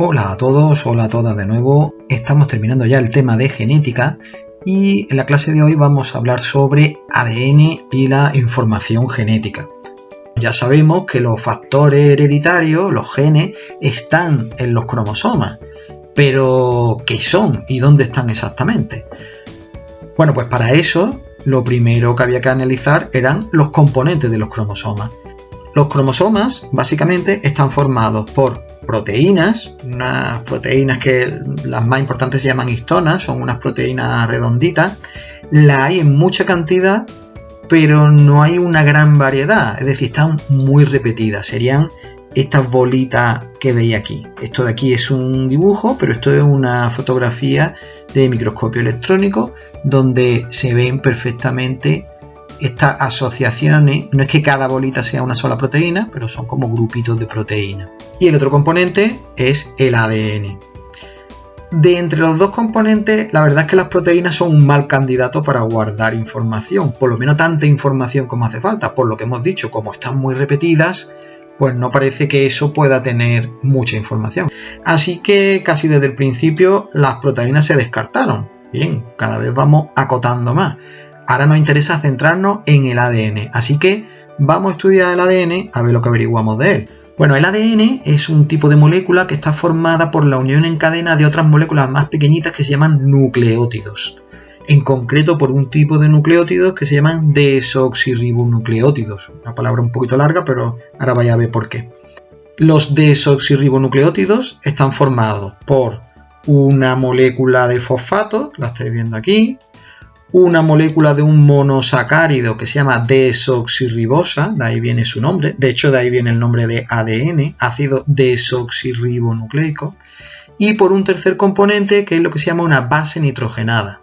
Hola a todos, hola a todas de nuevo. Estamos terminando ya el tema de genética y en la clase de hoy vamos a hablar sobre ADN y la información genética. Ya sabemos que los factores hereditarios, los genes, están en los cromosomas, pero ¿qué son y dónde están exactamente? Bueno, pues para eso lo primero que había que analizar eran los componentes de los cromosomas. Los cromosomas básicamente están formados por proteínas, unas proteínas que las más importantes se llaman histonas, son unas proteínas redonditas. Las hay en mucha cantidad, pero no hay una gran variedad, es decir, están muy repetidas. Serían estas bolitas que veis aquí. Esto de aquí es un dibujo, pero esto es una fotografía de microscopio electrónico donde se ven perfectamente estas asociaciones. No es que cada bolita sea una sola proteína, pero son como grupitos de proteínas. Y el otro componente es el ADN. De entre los dos componentes, la verdad es que las proteínas son un mal candidato para guardar información, por lo menos tanta información como hace falta. Por lo que hemos dicho, como están muy repetidas, pues no parece que eso pueda tener mucha información. Así que casi desde el principio las proteínas se descartaron. Bien, cada vez vamos acotando más. Ahora nos interesa centrarnos en el ADN, así que vamos a estudiar el ADN a ver lo que averiguamos de él. Bueno, el ADN es un tipo de molécula que está formada por la unión en cadena de otras moléculas más pequeñitas que se llaman nucleótidos. En concreto por un tipo de nucleótidos que se llaman desoxirribonucleótidos. Una palabra un poquito larga, pero ahora vais a ver por qué. Los desoxirribonucleótidos están formados por una molécula de fosfato, la estáis viendo aquí, una molécula de un monosacárido que se llama desoxirribosa, de ahí viene su nombre, de hecho de ahí viene el nombre de ADN, ácido desoxirribonucleico, y por un tercer componente que es lo que se llama una base nitrogenada.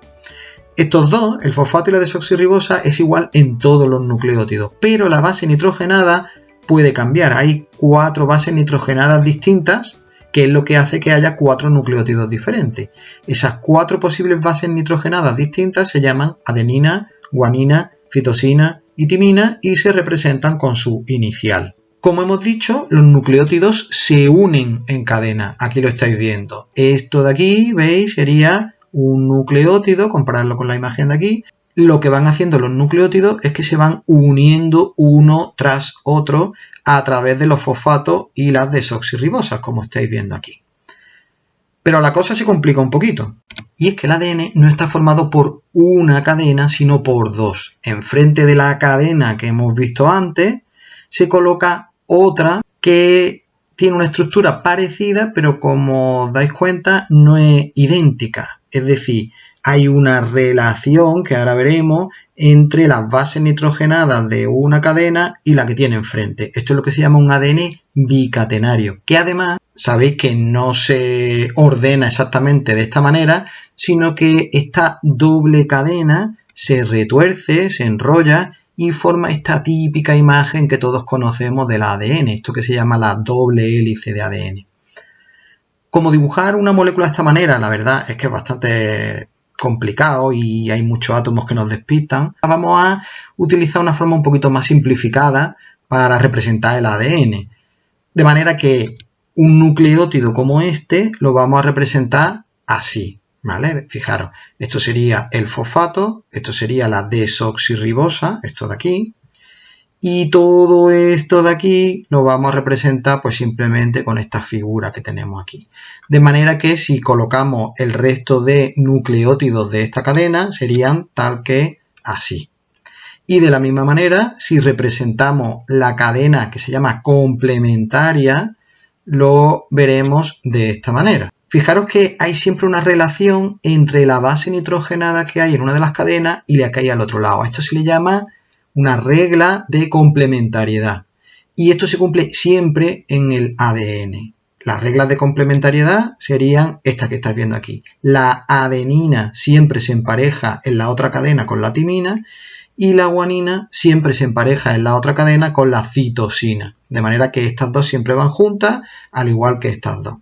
Estos dos, el fosfato y la desoxirribosa, es igual en todos los nucleótidos, pero la base nitrogenada puede cambiar. Hay 4 bases nitrogenadas distintas, que es lo que hace que haya 4 nucleótidos diferentes. Esas 4 posibles bases nitrogenadas distintas se llaman adenina, guanina, citosina y timina y se representan con su inicial. Como hemos dicho, los nucleótidos se unen en cadena. Aquí lo estáis viendo. Esto de aquí, ¿veis? Sería un nucleótido, compararlo con la imagen de aquí. Lo que van haciendo los nucleótidos es que se van uniendo uno tras otro a través de los fosfatos y las desoxirribosas, como estáis viendo aquí. Pero la cosa se complica un poquito, y es que el ADN no está formado por una cadena, sino por dos. Enfrente de la cadena que hemos visto antes, se coloca otra que tiene una estructura parecida, pero como os dais cuenta, no es idéntica. Es decir, hay una relación, que ahora veremos, entre las bases nitrogenadas de una cadena y la que tiene enfrente. Esto es lo que se llama un ADN bicatenario, que además sabéis que no se ordena exactamente de esta manera, sino que esta doble cadena se retuerce, se enrolla y forma esta típica imagen que todos conocemos del ADN, esto que se llama la doble hélice de ADN. Como dibujar una molécula de esta manera, la verdad es que es bastante complicado y hay muchos átomos que nos despistan. Vamos a utilizar una forma un poquito más simplificada para representar el ADN. De manera que un nucleótido como este lo vamos a representar así, ¿vale? Fijaros, esto sería el fosfato, esto sería la desoxirribosa, esto de aquí, y todo esto de aquí lo vamos a representar pues simplemente con esta figura que tenemos aquí. De manera que si colocamos el resto de nucleótidos de esta cadena serían tal que así. Y de la misma manera, si representamos la cadena que se llama complementaria, lo veremos de esta manera. Fijaros que hay siempre una relación entre la base nitrogenada que hay en una de las cadenas y la que hay al otro lado. Esto se le llama una regla de complementariedad. Y esto se cumple siempre en el ADN. Las reglas de complementariedad serían estas que estáis viendo aquí. La adenina siempre se empareja en la otra cadena con la timina y la guanina siempre se empareja en la otra cadena con la citosina. De manera que estas dos siempre van juntas, al igual que estas dos.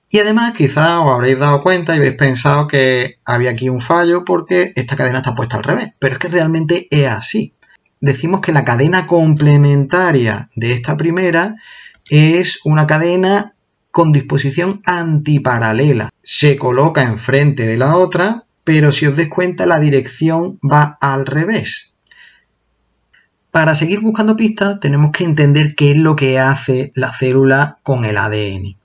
Y además quizás os habréis dado cuenta y habéis pensado que había aquí un fallo porque esta cadena está puesta al revés. Pero es que realmente es así. Decimos que la cadena complementaria de esta primera es una cadena con disposición antiparalela. Se coloca enfrente de la otra, pero si os dais cuenta la dirección va al revés. Para seguir buscando pistas tenemos que entender qué es lo que hace la célula con el ADN.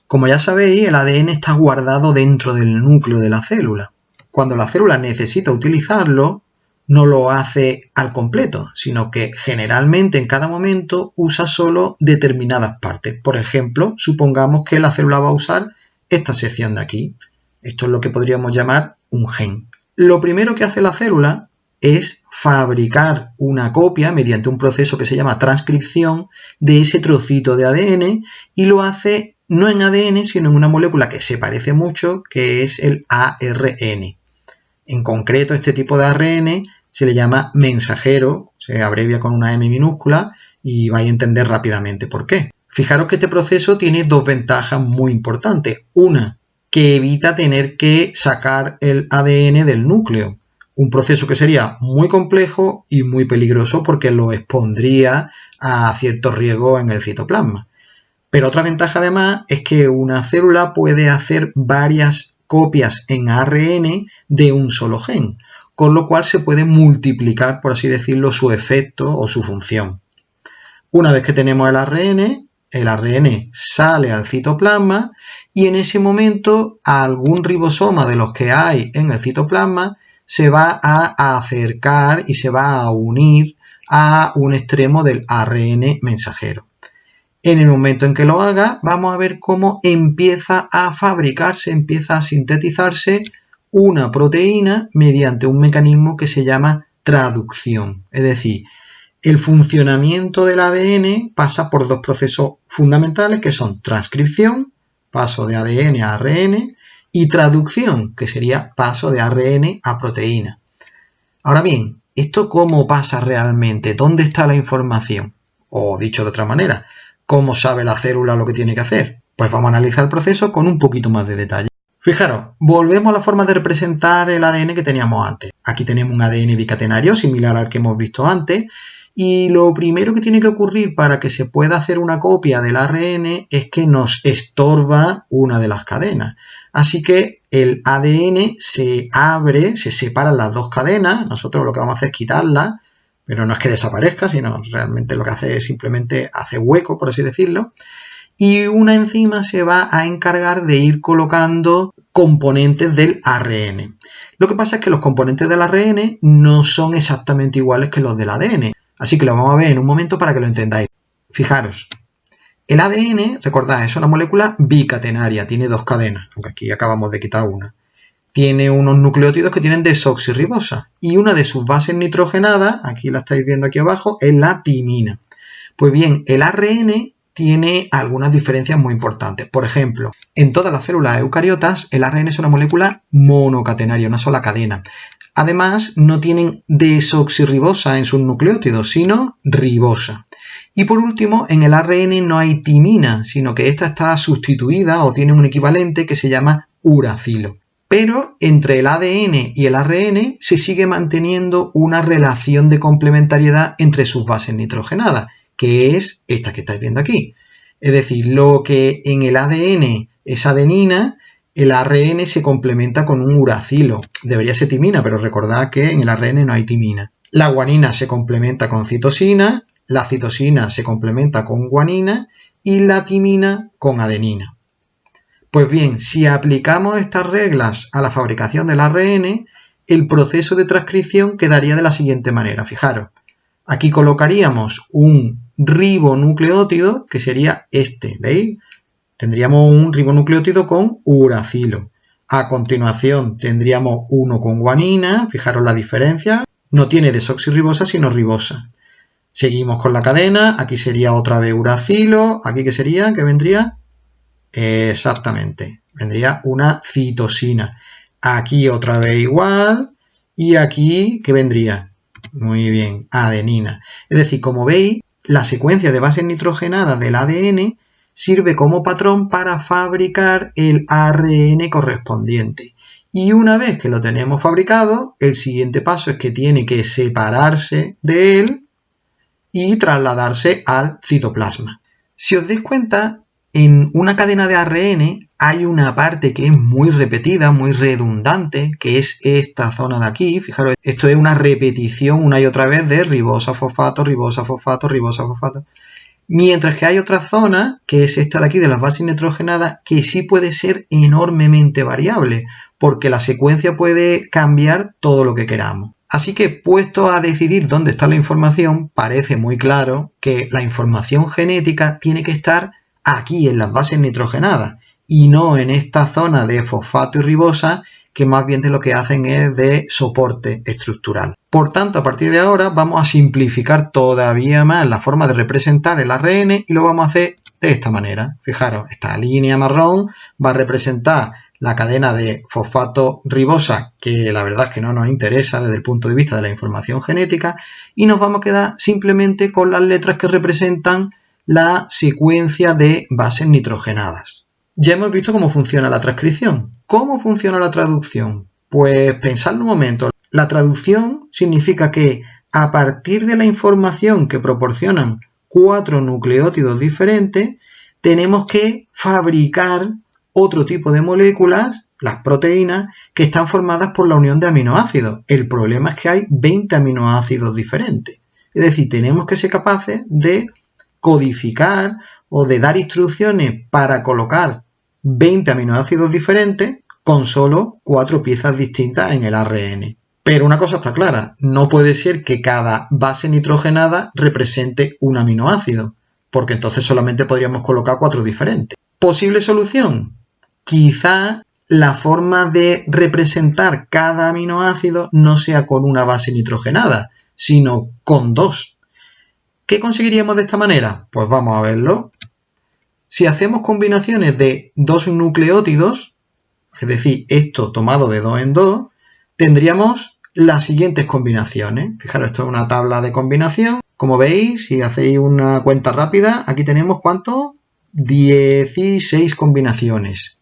Como ya sabéis, el ADN está guardado dentro del núcleo de la célula. Cuando la célula necesita utilizarlo, no lo hace al completo, sino que generalmente en cada momento usa solo determinadas partes. Por ejemplo, supongamos que la célula va a usar esta sección de aquí. Esto es lo que podríamos llamar un gen. Lo primero que hace la célula es fabricar una copia mediante un proceso que se llama transcripción de ese trocito de ADN y lo hace no en ADN sino en una molécula que se parece mucho, que es el ARN. En concreto, este tipo de ARN se le llama mensajero, se abrevia con una M minúscula y vais a entender rápidamente por qué. Fijaros que este proceso tiene dos ventajas muy importantes. Una, que evita tener que sacar el ADN del núcleo. Un proceso que sería muy complejo y muy peligroso porque lo expondría a ciertos riesgos en el citoplasma. Pero otra ventaja además es que una célula puede hacer varias copias en ARN de un solo gen, con lo cual se puede multiplicar, por así decirlo, su efecto o su función. Una vez que tenemos el ARN sale al citoplasma y en ese momento algún ribosoma de los que hay en el citoplasma se va a acercar y se va a unir a un extremo del ARN mensajero. En el momento en que lo haga, vamos a ver cómo empieza a fabricarse, empieza a sintetizarse una proteína mediante un mecanismo que se llama traducción. Es decir, el funcionamiento del ADN pasa por dos procesos fundamentales que son transcripción, paso de ADN a ARN, y traducción, que sería paso de ARN a proteína. Ahora bien, ¿esto cómo pasa realmente? ¿Dónde está la información? O dicho de otra manera, ¿cómo sabe la célula lo que tiene que hacer? Pues vamos a analizar el proceso con un poquito más de detalle. Fijaros, volvemos a la forma de representar el ADN que teníamos antes. Aquí tenemos un ADN bicatenario similar al que hemos visto antes y lo primero que tiene que ocurrir para que se pueda hacer una copia del ARN es que nos estorba una de las cadenas. Así que el ADN se abre, se separan las dos cadenas, nosotros lo que vamos a hacer es quitarlas, pero no es que desaparezca, sino realmente lo que hace es simplemente hace hueco, por así decirlo, y una enzima se va a encargar de ir colocando componentes del ARN. Lo que pasa es que los componentes del ARN no son exactamente iguales que los del ADN, así que lo vamos a ver en un momento para que lo entendáis. Fijaros, el ADN, recordad, es una molécula bicatenaria, tiene dos cadenas, aunque aquí acabamos de quitar una. Tiene unos nucleótidos que tienen desoxirribosa y una de sus bases nitrogenadas, aquí la estáis viendo aquí abajo, es la timina. Pues bien, el ARN tiene algunas diferencias muy importantes. Por ejemplo, en todas las células eucariotas, el ARN es una molécula monocatenaria, una sola cadena. Además, no tienen desoxirribosa en sus nucleótidos, sino ribosa. Y por último, en el ARN no hay timina, sino que esta está sustituida o tiene un equivalente que se llama uracilo. Pero entre el ADN y el ARN se sigue manteniendo una relación de complementariedad entre sus bases nitrogenadas, que es esta que estáis viendo aquí. Es decir, lo que en el ADN es adenina, el ARN se complementa con un uracilo. Debería ser timina, pero recordad que en el ARN no hay timina. La guanina se complementa con citosina, la citosina se complementa con guanina y la timina con adenina. Pues bien, si aplicamos estas reglas a la fabricación del ARN, el proceso de transcripción quedaría de la siguiente manera. Fijaros, aquí colocaríamos un ribonucleótido, que sería este, ¿veis? Tendríamos un ribonucleótido con uracilo. A continuación tendríamos uno con guanina, fijaros la diferencia, no tiene desoxirribosa sino ribosa. Seguimos con la cadena, aquí sería otra vez uracilo, aquí ¿qué sería? ¿Qué vendría? Exactamente, vendría una citosina. Aquí otra vez igual y aquí ¿qué vendría? Muy bien, adenina. Es decir, como veis, la secuencia de bases nitrogenadas del ADN sirve como patrón para fabricar el ARN correspondiente. Y una vez que lo tenemos fabricado, el siguiente paso es que tiene que separarse de él y trasladarse al citoplasma. Si os dais cuenta, En una cadena de ARN hay una parte que es muy repetida, muy redundante, que es esta zona de aquí. Fijaros, esto es una repetición una y otra vez de ribosa, fosfato, ribosa, fosfato, ribosa, fosfato. Mientras que hay otra zona, que es esta de aquí de las bases nitrogenadas, que sí puede ser enormemente variable, porque la secuencia puede cambiar todo lo que queramos. Así que, puesto a decidir dónde está la información, parece muy claro que la información genética tiene que estar aquí en las bases nitrogenadas y no en esta zona de fosfato y ribosa, que más bien de lo que hacen es de soporte estructural. Por tanto, a partir de ahora vamos a simplificar todavía más la forma de representar el ARN y lo vamos a hacer de esta manera. Fijaros, esta línea marrón va a representar la cadena de fosfato ribosa, que la verdad es que no nos interesa desde el punto de vista de la información genética, y nos vamos a quedar simplemente con las letras que representan la secuencia de bases nitrogenadas. Ya hemos visto cómo funciona la transcripción. ¿Cómo funciona la traducción? Pues pensadlo un momento. La traducción significa que a partir de la información que proporcionan 4 nucleótidos diferentes, tenemos que fabricar otro tipo de moléculas, las proteínas, que están formadas por la unión de aminoácidos. El problema es que hay 20 aminoácidos diferentes. Es decir, tenemos que ser capaces de codificar o de dar instrucciones para colocar 20 aminoácidos diferentes con solo 4 piezas distintas en el ARN. Pero una cosa está clara, no puede ser que cada base nitrogenada represente un aminoácido, porque entonces solamente podríamos colocar 4 diferentes. ¿Posible solución? Quizá la forma de representar cada aminoácido no sea con una base nitrogenada, sino con 2. ¿Qué conseguiríamos de esta manera? Pues vamos a verlo. Si hacemos combinaciones de 2 nucleótidos, es decir, esto tomado de 2 en 2, tendríamos las siguientes combinaciones. Fijaros, esto es una tabla de combinación. Como veis, si hacéis una cuenta rápida, aquí tenemos ¿cuánto? 16 combinaciones.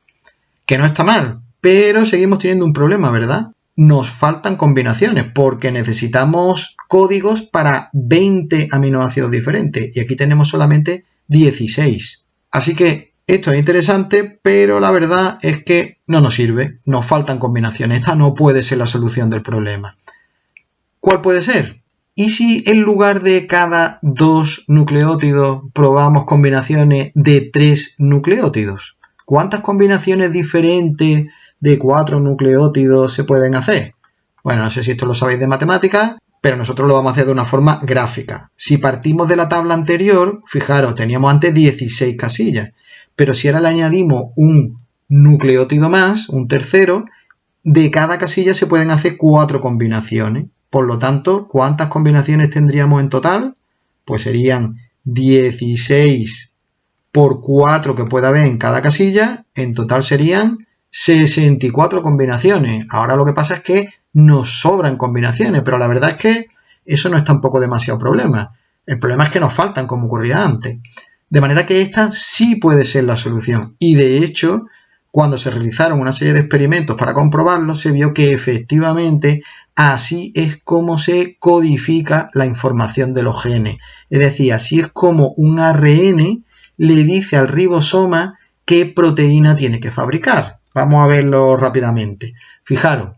Que no está mal, pero seguimos teniendo un problema, ¿verdad? Nos faltan combinaciones porque necesitamos códigos para 20 aminoácidos diferentes y aquí tenemos solamente 16. Así que esto es interesante, pero la verdad es que no nos sirve, nos faltan combinaciones. Esta no puede ser la solución del problema. ¿Cuál puede ser? ¿Y si en lugar de cada 2 nucleótidos probamos combinaciones de 3 nucleótidos? ¿Cuántas combinaciones diferentes de 4 nucleótidos se pueden hacer? Bueno, no sé si esto lo sabéis de matemáticas, pero nosotros lo vamos a hacer de una forma gráfica. Si partimos de la tabla anterior, fijaros, teníamos antes 16 casillas, pero si ahora le añadimos un nucleótido más, un tercero, de cada casilla se pueden hacer 4 combinaciones. Por lo tanto, ¿cuántas combinaciones tendríamos en total? Pues serían 16 por 4 que pueda haber en cada casilla, en total serían 64 combinaciones. Ahora lo que pasa es que nos sobran combinaciones, pero la verdad es que eso no es tampoco demasiado problema. El problema es que nos faltan, como ocurría antes. De manera que esta sí puede ser la solución. Y de hecho, cuando se realizaron una serie de experimentos para comprobarlo, se vio que efectivamente así es como se codifica la información de los genes. Es decir, así es como un ARN le dice al ribosoma qué proteína tiene que fabricar. Vamos a verlo rápidamente. Fijaros,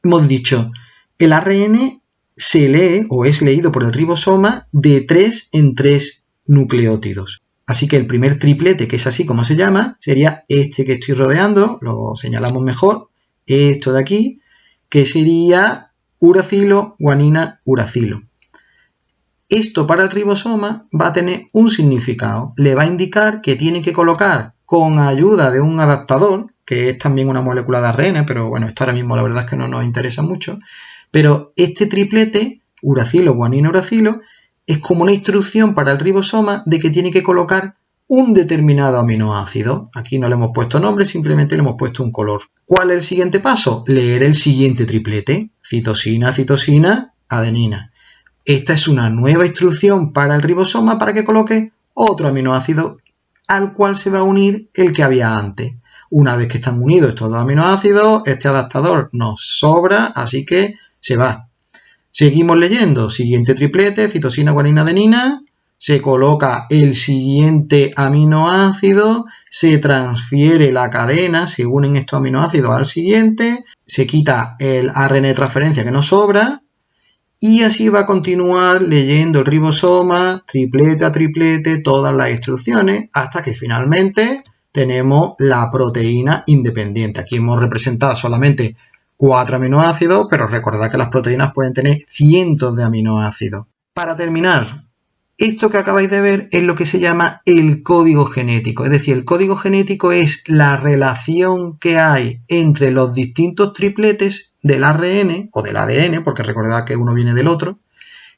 hemos dicho, el ARN se lee o es leído por el ribosoma de 3 en 3 nucleótidos. Así que el primer triplete, que es así como se llama, sería este que estoy rodeando, lo señalamos mejor, esto de aquí, que sería uracilo, guanina, uracilo. Esto para el ribosoma va a tener un significado. Le va a indicar que tiene que colocar con ayuda de un adaptador, que es también una molécula de ARN, pero bueno, esto ahora mismo la verdad es que no nos interesa mucho. Pero este triplete, uracilo, guanina, uracilo, es como una instrucción para el ribosoma de que tiene que colocar un determinado aminoácido. Aquí no le hemos puesto nombre, simplemente le hemos puesto un color. ¿Cuál es el siguiente paso? Leer el siguiente triplete. Citosina, citosina, adenina. Esta es una nueva instrucción para el ribosoma para que coloque otro aminoácido al cual se va a unir el que había antes. Una vez que están unidos estos dos aminoácidos, este adaptador nos sobra, así que se va. Seguimos leyendo. Siguiente triplete, citosina, guanina, adenina. se coloca el siguiente aminoácido, se transfiere la cadena, se unen estos aminoácidos al siguiente, se quita el ARN de transferencia que nos sobra y así va a continuar leyendo el ribosoma triplete a triplete todas las instrucciones hasta que finalmente tenemos la proteína independiente. Aquí hemos representado solamente 4 aminoácidos, pero recordad que las proteínas pueden tener cientos de aminoácidos. Para terminar, esto que acabáis de ver es lo que se llama el código genético. Es decir, el código genético es la relación que hay entre los distintos tripletes del ARN o del ADN, porque recordad que uno viene del otro,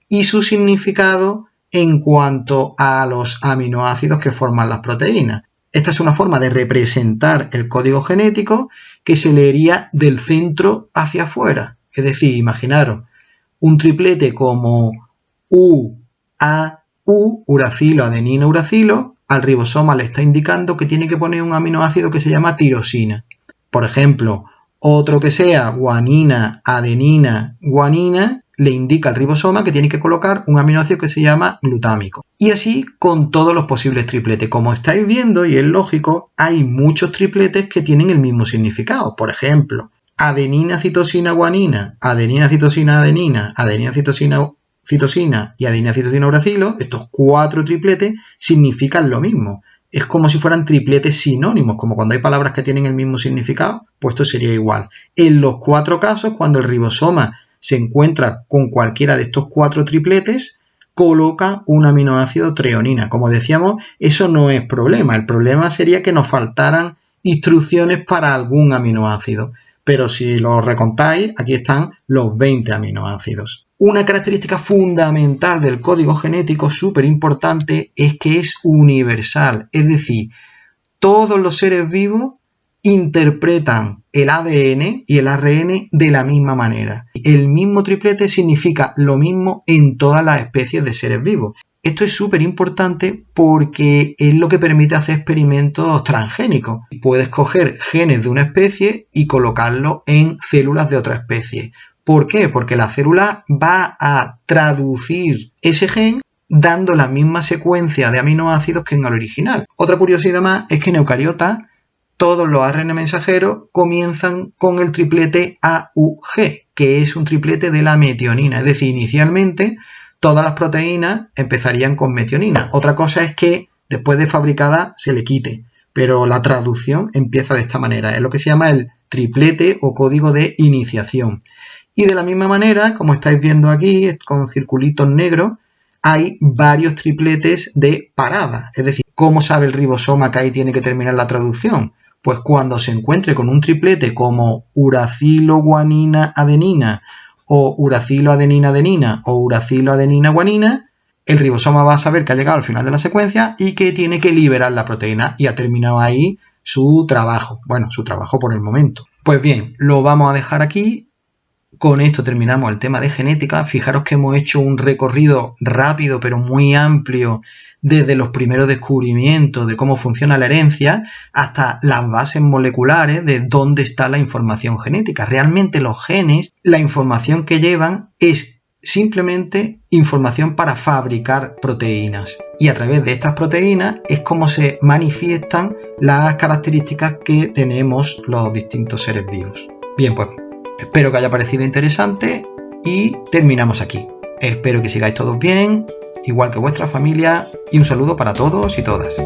y su significado en cuanto a los aminoácidos que forman las proteínas. Esta es una forma de representar el código genético que se leería del centro hacia afuera. Es decir, imaginaros un triplete como U, A, U, uracilo, adenina, uracilo, al ribosoma le está indicando que tiene que poner un aminoácido que se llama tirosina. Por ejemplo, otro que sea guanina, adenina, guanina, le indica al ribosoma que tiene que colocar un aminoácido que se llama glutámico. Y así con todos los posibles tripletes. Como estáis viendo, y es lógico, hay muchos tripletes que tienen el mismo significado. Por ejemplo, adenina, citosina, guanina, adenina, citosina, adenina, adenina, citosina y adenina, citosina, uracilo, estos 4 tripletes significan lo mismo. Es como si fueran tripletes sinónimos, como cuando hay palabras que tienen el mismo significado, pues esto sería igual. En los 4 casos, cuando el ribosoma se encuentra con cualquiera de estos 4 tripletes, coloca un aminoácido treonina. Como decíamos, eso no es problema. El problema sería que nos faltaran instrucciones para algún aminoácido. Pero si lo recontáis, aquí están los 20 aminoácidos. Una característica fundamental del código genético, súper importante, es que es universal. Es decir, todos los seres vivos interpretan el ADN y el ARN de la misma manera. El mismo triplete significa lo mismo en todas las especies de seres vivos. Esto es súper importante porque es lo que permite hacer experimentos transgénicos. Puedes coger genes de una especie y colocarlos en células de otra especie. ¿Por qué? Porque la célula va a traducir ese gen dando la misma secuencia de aminoácidos que en el original. Otra curiosidad más es que en eucariotas todos los ARN mensajeros comienzan con el triplete AUG, que es un triplete de la metionina. Es decir, inicialmente todas las proteínas empezarían con metionina. Otra cosa es que después de fabricada se le quite, pero la traducción empieza de esta manera. Es lo que se llama el triplete o código de iniciación. Y de la misma manera, como estáis viendo aquí, con circulitos negros, hay varios tripletes de parada. Es decir, ¿cómo sabe el ribosoma que ahí tiene que terminar la traducción? Pues cuando se encuentre con un triplete como uracilo, guanina, adenina, o uracilo, adenina, adenina, o uracilo, adenina, guanina, el ribosoma va a saber que ha llegado al final de la secuencia y que tiene que liberar la proteína y ha terminado ahí su trabajo. Bueno, su trabajo por el momento. Pues bien, lo vamos a dejar aquí. Con esto terminamos el tema de genética. Fijaros que hemos hecho un recorrido rápido pero muy amplio desde los primeros descubrimientos de cómo funciona la herencia hasta las bases moleculares de dónde está la información genética. Realmente los genes, la información que llevan es simplemente información para fabricar proteínas. Y a través de estas proteínas es como se manifiestan las características que tenemos los distintos seres vivos. Bien, pues espero que haya parecido interesante y terminamos aquí. Espero que sigáis todos bien, igual que vuestra familia, y un saludo para todos y todas.